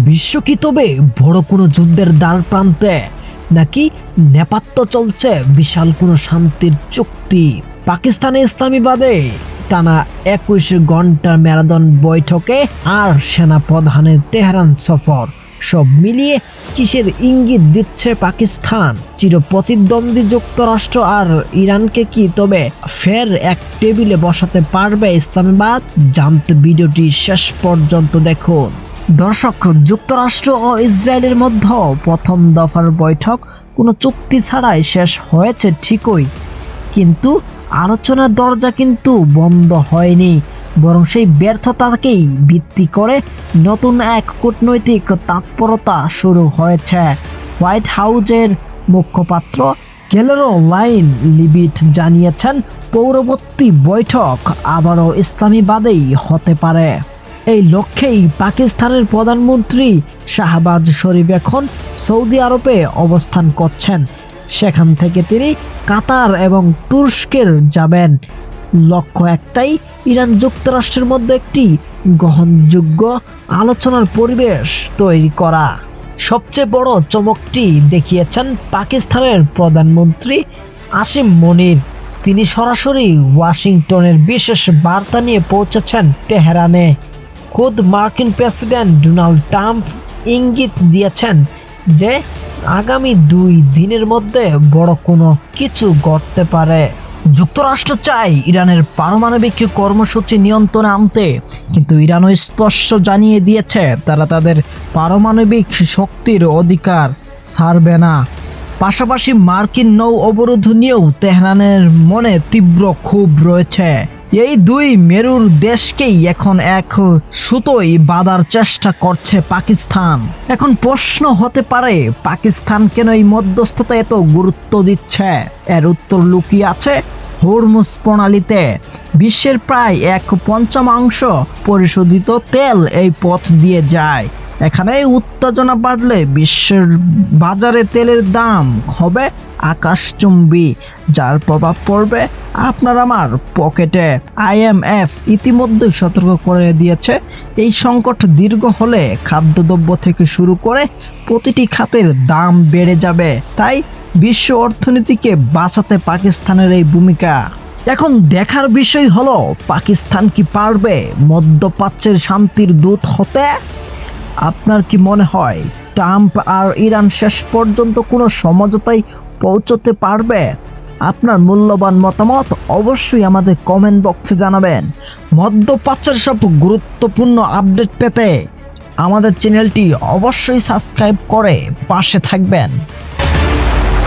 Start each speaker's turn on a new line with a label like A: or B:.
A: বিশ্ব কি তবে বড় কোনো যুদ্ধের দ্বার প্রান্তে, নাকি নেপথ্য চলছে বিশাল কোনো শান্তির চুক্তি? পাকিস্তানে ইসলামাবাদে টানা 21 ঘন্টার ম্যারাথন বৈঠকে আর সেনা প্রধানের তেহরান সফর, সব মিলিয়ে কিসের ইঙ্গিত দিচ্ছে পাকিস্তান? চিরপ্রতিদ্বন্দ্বী যুক্তরাষ্ট্র আর ইরানকে কি তবে ফের এক টেবিলে বসাতে পারবে ইসলামাবাদ? জানতে ভিডিওটি শেষ পর্যন্ত দেখুন। দর্শক, যুক্তরাষ্ট্র ও ইসরায়েলের মধ্যে প্রথম দফার বৈঠক কোনো চুক্তি ছাড়াই শেষ হয়েছে ঠিকই, কিন্তু আলোচনার দরজা কিন্তু বন্ধ হয়নি, বরং সেই ব্যর্থতাকেই ভিত্তি করে নতুন এক কূটনৈতিক তৎপরতা শুরু হয়েছে। হোয়াইট হাউসের মুখপাত্র ক্যারোলাইন লিভিট জানিয়েছেন, পরবর্তী বৈঠক আবারও ইসলামাবাদেই হতে পারে। এই লক্ষ্যেই পাকিস্তানের প্রধানমন্ত্রী শাহবাজ শরীফ এখন সৌদি আরবে অবস্থান করছেন। সেখান থেকে তিনি কাতার এবং তুরস্কের যাবেন। লক্ষ্য একটাই, ইরান যুক্তরাষ্ট্রের মধ্যে একটি গ্রহণযোগ্য আলোচনার পরিবেশ তৈরি করা। সবচেয়ে বড় চমকটি দেখিয়েছেন পাকিস্তানের প্রধানমন্ত্রী আসিম মনির। তিনি সরাসরি ওয়াশিংটনের বিশেষ বার্তা নিয়ে পৌঁছেছেন তেহরানে। খোদ মার্কিন প্রেসিডেন্ট ডোনাল্ড ট্রাম্প ইঙ্গিত দিয়েছেন যে আগামী 2 দিনের মধ্যে বড় কোনো কিছু ঘটতে পারে। যুক্তরাষ্ট্র চায় ইরানের পারমাণবিক কর্মসূচি নিয়ন্ত্রণে আনতে, কিন্তু ইরানও স্পষ্ট জানিয়ে দিয়েছে তারা তাদের পারমাণবিক শক্তির অধিকার ছাড়বে না। পাশাপাশি মার্কিন নৌ অবরোধ নিয়েও তেহরানের মনে তীব্র ক্ষোভ রয়েছে। এই দুই মেরুর দেশকেই এখন এক সুতোয় বাঁধার চেষ্টা করছে পাকিস্তান। এখন প্রশ্ন হতে পারে, পাকিস্তান কেন এই মধ্যস্থতা এত গুরুত্ব দিচ্ছে? এর উত্তর লুকিয়ে আছে হরমুজ প্রণালীতে। বিশ্বের প্রায় 1/5 পরিশোধিত তেল এই পথ দিয়ে যায়। এখানে উত্তেজনা বাড়লে বিশ্বের বাজারে তেলের দাম হবে আকাশচুম্বী, যার প্রভাব পড়বে আপনার আমার পকেটে। IMF ইতিমধ্যে সতর্ক করে দিয়েছে, এই সংকট দীর্ঘ হলে খাদ্যদ্রব্য থেকে শুরু করে প্রতিটি খাতের দাম বেড়ে যাবে। তাই বিশ্ব অর্থনীতিকে বাঁচাতে পাকিস্তানের এই ভূমিকা। এখন দেখার বিষয় হলো, পাকিস্তান কি পারবে মধ্যপ্রাচ্যের শান্তির দূত হতে? আপনার কি মনে হয় ট্রাম্প আর ইরান শেষ পর্যন্ত কোনো সমঝোতায় পৌঁছতে পারবে? আপনার মূল্যবান মতামত অবশ্যই আমাদের কমেন্ট বক্সে জানাবেন। মধ্যপ্রাচ্যের সব গুরুত্বপূর্ণ আপডেট পেতে আমাদের চ্যানেলটি অবশ্যই সাবস্ক্রাইব করে পাশে থাকবেন।